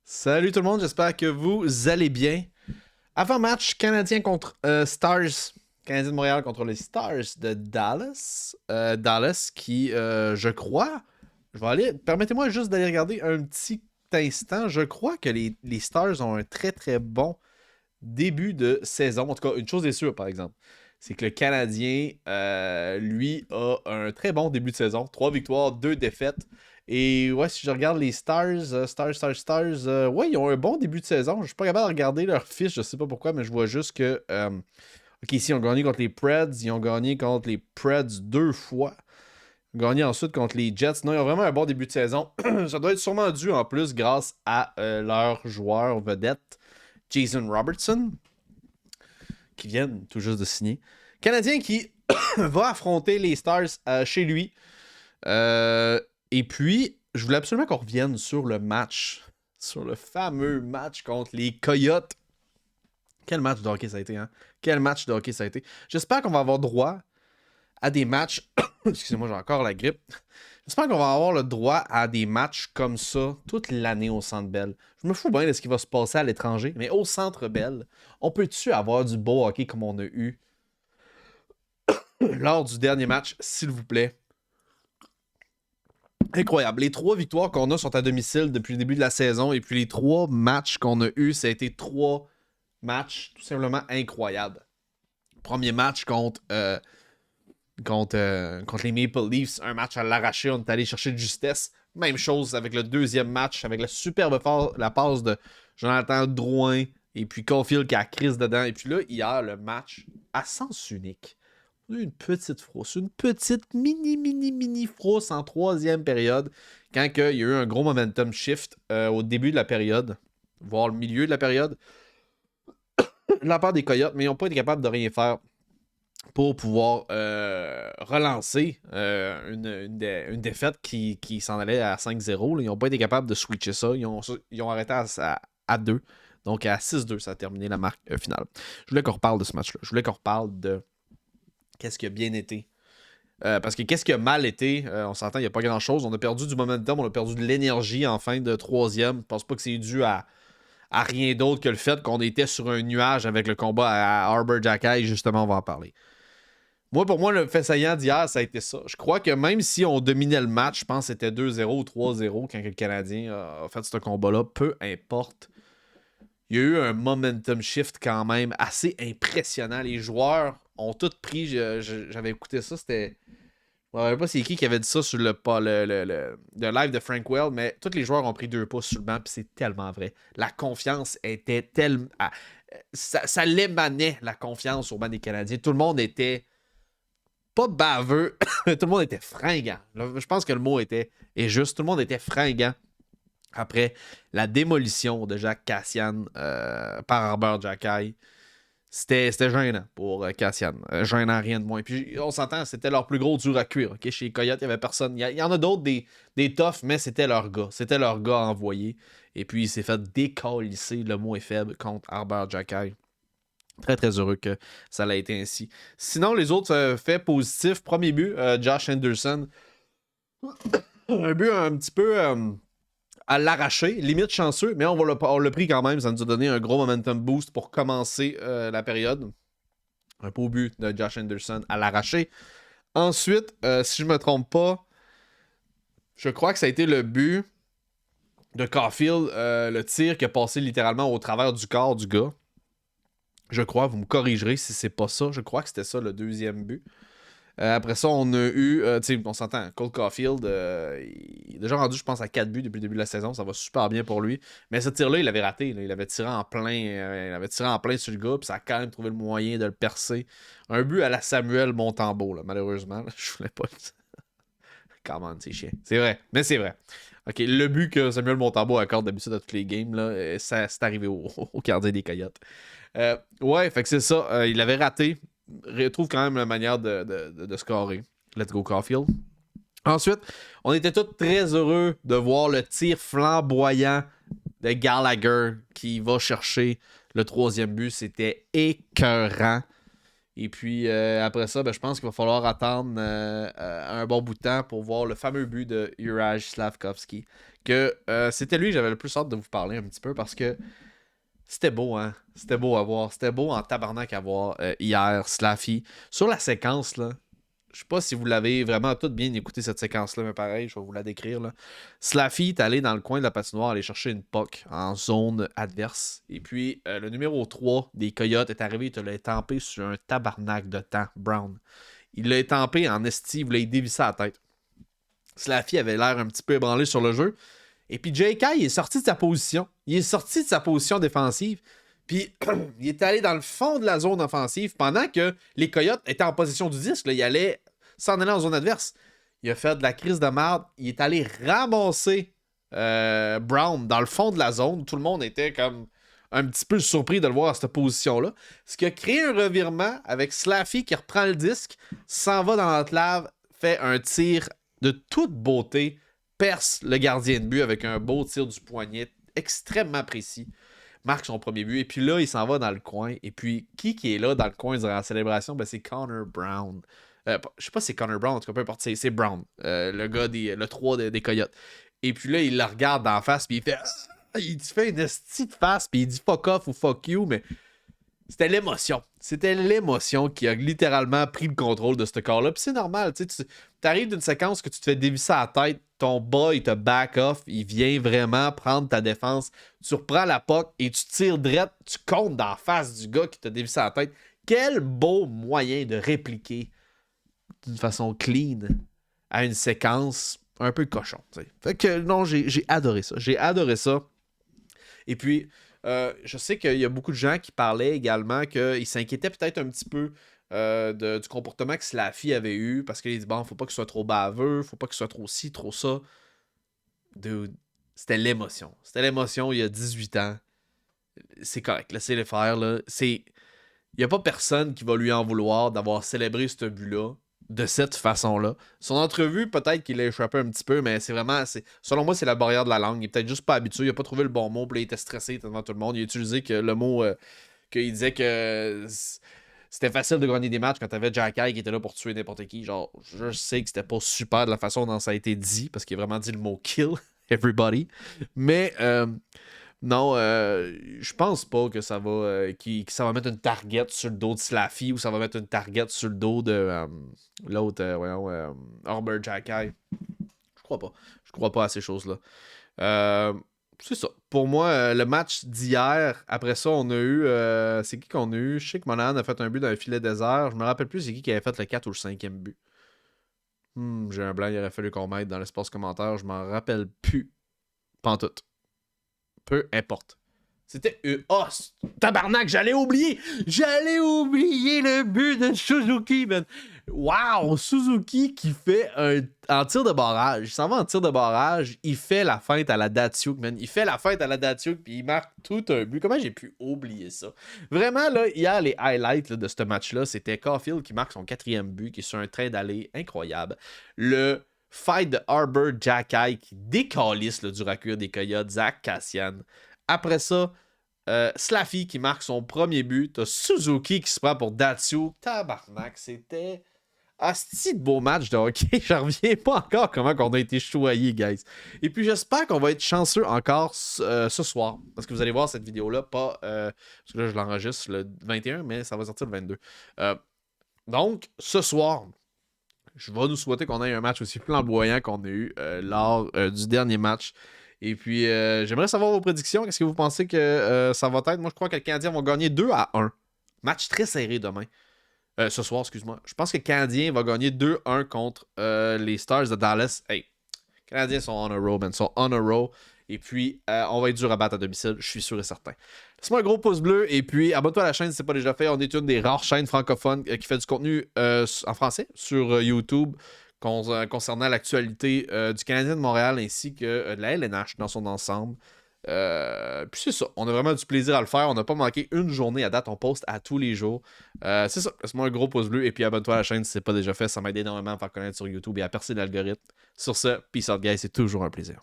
Salut tout le monde, j'espère que vous allez bien. Avant-match Canadien contre Stars. Canadien de Montréal contre les Stars de Dallas. Dallas qui, je crois, je vais aller. Permettez-moi juste d'aller regarder un petit instant. Je crois que les Stars ont un très très bon début de saison. En tout cas, une chose est sûre, par exemple. C'est que le Canadien, lui, a un très bon début de saison. 3 victoires, 2 défaites. Et ouais, si je regarde les Stars, ouais, ils ont un bon début de saison. Je suis pas capable de regarder leur fiche, je sais pas pourquoi, mais je vois juste que. Ok, ici, ils ont gagné contre les Preds. Ils ont gagné contre les Preds 2 fois. Ils ont gagné ensuite contre les Jets. Non, ils ont vraiment un bon début de saison. Ça doit être sûrement dû en plus grâce à leur joueur vedette, Jason Robertson, qui viennent tout juste de signer. Canadien qui va affronter les Stars chez lui. Et puis, je voulais absolument qu'on revienne sur le match. Sur le fameux match contre les Coyotes. Quel match de hockey ça a été, hein? Quel match de hockey ça a été. J'espère qu'on va avoir droit à des matchs. Excusez-moi, j'ai encore la grippe. J'espère qu'on va avoir le droit à des matchs comme ça toute l'année au Centre Bell. Je me fous bien de ce qui va se passer à l'étranger, mais au Centre Bell, on peut-tu avoir du beau hockey comme on a eu lors du dernier match, s'il vous plaît? Incroyable. Les 3 victoires qu'on a sont à domicile depuis le début de la saison, et puis les 3 matchs qu'on a eus, ça a été 3 matchs tout simplement incroyables. Premier match contre les Maple Leafs, un match à l'arraché, on est allé chercher de justesse. Même chose avec le deuxième match, avec la superbe la passe de Jonathan Drouin et puis Caulfield qui a crise dedans. Et puis là, hier, le match à sens unique. On a eu une petite frousse, une petite mini frousse en troisième période, quand il y a eu un gros momentum shift au début de la période, voire le milieu de la période, de la part des Coyotes, mais ils n'ont pas été capables de rien faire pour pouvoir relancer une défaite qui s'en allait à 5-0. Ils n'ont pas été capables de switcher ça. Ils ont arrêté à 2. Donc à 6-2, ça a terminé la marque finale. Je voulais qu'on reparle de ce match-là. Je voulais qu'on reparle de qu'est-ce qui a bien été. Parce que qu'est-ce qui a mal été, on s'entend, il n'y a pas grand-chose. On a perdu du momentum, on a perdu de l'énergie en fin de troisième. Je pense pas que c'est dû à rien d'autre que le fait qu'on était sur un nuage avec le combat à Arbor Jackay. Justement, on va en parler. Pour moi, le fait saillant d'hier, ça a été ça. Je crois que même si on dominait le match, je pense que c'était 2-0 ou 3-0 quand le Canadien a fait ce combat-là, peu importe. Il y a eu un momentum shift quand même assez impressionnant. Les joueurs ont tous pris. J'avais écouté ça, c'était. Je ne me rappelle pas c'est qui avait dit ça sur le live de Frank Well, mais tous les joueurs ont pris 2 pouces sur le banc, puis c'est tellement vrai. La confiance était tellement. Ça l'émanait, la confiance au banc des Canadiens. Tout le monde était pas baveux, tout le monde était fringant. Je pense que le mot est juste. Tout le monde était fringant après la démolition de Jacques Cassian par Arbor Jackay. C'était gênant pour Cassian. Gênant, rien de moins. Puis on s'entend, c'était leur plus gros dur à cuire. Okay? Chez les Coyotes, il n'y avait personne. Il y en a d'autres, des toughs, mais c'était leur gars. C'était leur gars envoyé. Et puis il s'est fait décalisser, le mot est faible, contre Arbor Jackay. Très, très heureux que ça l'a été ainsi. Sinon, les autres faits positifs. Premier but, Josh Anderson. Un but un petit peu à l'arracher, limite chanceux, mais on l'a pris quand même. Ça nous a donné un gros momentum boost pour commencer la période. Un beau but de Josh Anderson à l'arracher. Ensuite, si je ne me trompe pas, je crois que ça a été le but de Caulfield, le tir qui a passé littéralement au travers du corps du gars. Je crois, vous me corrigerez si c'est pas ça. Je crois que c'était ça le deuxième but. Après ça, on a eu, tu sais, on s'entend, Cole Caulfield, il est déjà rendu, je pense, à 4 buts depuis le début de la saison. Ça va super bien pour lui. Mais ce tir-là, il l'avait raté. Là. Il avait tiré en plein sur le gars, puis ça a quand même trouvé le moyen de le percer. Un but à la Samuel Montembeault, là, malheureusement. Là, je voulais pas. Comment, c'est chiant. C'est vrai, mais c'est vrai. Ok, le but que Samuel Montembeault accorde d'habitude à toutes les games, là, ça, c'est arrivé au gardien des Coyotes. Ouais, fait que c'est ça. Il avait raté. Retrouve quand même la manière de scorer. Let's go, Caulfield. Ensuite, on était tous très heureux de voir le tir flamboyant de Gallagher qui va chercher le troisième but. C'était écœurant. Et puis après ça, je pense qu'il va falloir attendre un bon bout de temps pour voir le fameux but de Juraj Slavkovski. Que c'était lui que j'avais le plus hâte de vous parler un petit peu parce que c'était beau, hein? C'était beau à voir. C'était beau en tabarnak à voir hier, Slaffy. Sur la séquence, là, je sais pas si vous l'avez vraiment tout bien écouté cette séquence-là, mais pareil, je vais vous la décrire. Là. Slaffy est allé dans le coin de la patinoire aller chercher une puck en zone adverse. Et puis, le numéro 3 des Coyotes est arrivé, il te l'a étampé sur un tabarnak de temps, Brown. Il l'a étampé en esti, il voulait y dévisser la tête. Slaffy avait l'air un petit peu ébranlé sur le jeu. Et puis, J.K. il est sorti de sa position. Il est sorti de sa position défensive. Puis, il est allé dans le fond de la zone offensive pendant que les Coyotes étaient en position du disque. Là, il allait s'en aller en zone adverse. Il a fait de la crise de merde. Il est allé ramasser Brown dans le fond de la zone. Tout le monde était comme un petit peu surpris de le voir à cette position-là. Ce qui a créé un revirement avec Slaffy qui reprend le disque, s'en va dans l'entlave, fait un tir de toute beauté, perce le gardien de but avec un beau tir du poignet extrêmement précis. Marque son premier but. Et puis là, il s'en va dans le coin. Et puis, qui est là dans le coin durant la célébration? C'est Connor Brown. Je sais pas si c'est Connor Brown, en tout cas, peu importe. C'est Brown, le gars le 3 des Coyotes. Et puis là, il la regarde d'en face, puis il fait... Il fait une petite face, puis il dit fuck off ou fuck you, mais c'était l'émotion. C'était l'émotion qui a littéralement pris le contrôle de ce corps-là. Puis c'est normal, tu arrives d'une séquence que tu te fais dévisser à la tête, ton bas, il te back off, il vient vraiment prendre ta défense. Tu reprends la puck et tu tires direct, tu comptes dans la face du gars qui t'a dévissé à la tête. Quel beau moyen de répliquer d'une façon clean à une séquence un peu cochon. T'sais. Fait que non, j'ai adoré ça. J'ai adoré ça. Et puis, je sais qu'il y a beaucoup de gens qui parlaient également qu'ils s'inquiétaient peut-être un petit peu du comportement que Slaffy avait eu parce qu'il dit bon, faut pas qu'il soit trop baveux, faut pas qu'il soit trop ci, trop ça. Dude, c'était l'émotion. C'était l'émotion il y a 18 ans. C'est correct, laissez-le faire. Là. Il n'y a pas personne qui va lui en vouloir d'avoir célébré ce but-là de cette façon-là. Son entrevue, peut-être qu'il a échappé un petit peu, mais c'est vraiment... selon moi, c'est la barrière de la langue. Il est peut-être juste pas habitué. Il n'a pas trouvé le bon mot. Puis là, il était stressé devant tout le monde. Il a utilisé le mot qu'il disait que c'était facile de gagner des matchs quand t'avais Jack-Eye qui était là pour tuer n'importe qui. Genre, je sais que c'était pas super de la façon dont ça a été dit, parce qu'il a vraiment dit le mot « kill everybody ». Mais... non, je pense pas que ça va que ça va mettre une target sur le dos de Slaffy ou ça va mettre une target sur le dos de l'autre, Arbor Jack-Eye. Je crois pas. Je crois pas à ces choses-là. C'est ça. Pour moi, le match d'hier, après ça, on a eu... c'est qui qu'on a eu? Je sais que Monahan a fait un but dans un filet désert. Je me rappelle plus c'est qui avait fait le 4 ou le 5e but. J'ai un blanc, il aurait fallu qu'on mette dans l'espace commentaire. Je m'en rappelle plus. Pantoute. Peu importe. C'était oh, tabarnak, j'allais oublier le but de Suzuki, man. Wow, Suzuki qui fait en tir de barrage. Il s'en va en tir de barrage, il fait la feinte à la Datsyuk, man. Il fait la feinte à la Datsyuk, puis il marque tout un but. Comment j'ai pu oublier ça? Vraiment, là, hier, les highlights là, de ce match-là, c'était Caulfield qui marque son 4e but, qui est sur un train d'aller incroyable. Le fight de Arbor Jack-Eye qui décalisse du raccure des Coyotes, Zach Kassian. Après ça, Slaffy qui marque son premier but. T'as Suzuki qui se prend pour Datsyuk. Tabarnak, c'était asti de beau match de hockey. Je reviens pas encore comment on a été choyés, guys. Et puis j'espère qu'on va être chanceux encore ce soir. Parce que vous allez voir cette vidéo-là, pas... parce que là, je l'enregistre le 21, mais ça va sortir le 22. Donc, ce soir... Je vais nous souhaiter qu'on ait un match aussi flamboyant qu'on a eu lors du dernier match. Et puis, j'aimerais savoir vos prédictions. Qu'est-ce que vous pensez que ça va être? Moi, je crois que le Canadien va gagner 2-1. Match très serré demain. Ce soir, excuse-moi. Je pense que le Canadien va gagner 2-1 contre les Stars de Dallas. Hey, les Canadiens sont on a roll, man. Ils sont on a roll. Et puis, on va être dur à battre à domicile. Je suis sûr et certain. Laisse-moi un gros pouce bleu. Et puis, abonne-toi à la chaîne si ce n'est pas déjà fait. On est une des rares chaînes francophones qui fait du contenu en français sur YouTube concernant l'actualité du Canadien de Montréal ainsi que de la LNH dans son ensemble. Puis c'est ça. On a vraiment du plaisir à le faire. On n'a pas manqué une journée à date. On poste à tous les jours. C'est ça. Laisse-moi un gros pouce bleu. Et puis, abonne-toi à la chaîne si ce n'est pas déjà fait. Ça m'aide énormément à faire connaître sur YouTube et à percer l'algorithme. Sur ce, peace out, guys. C'est toujours un plaisir.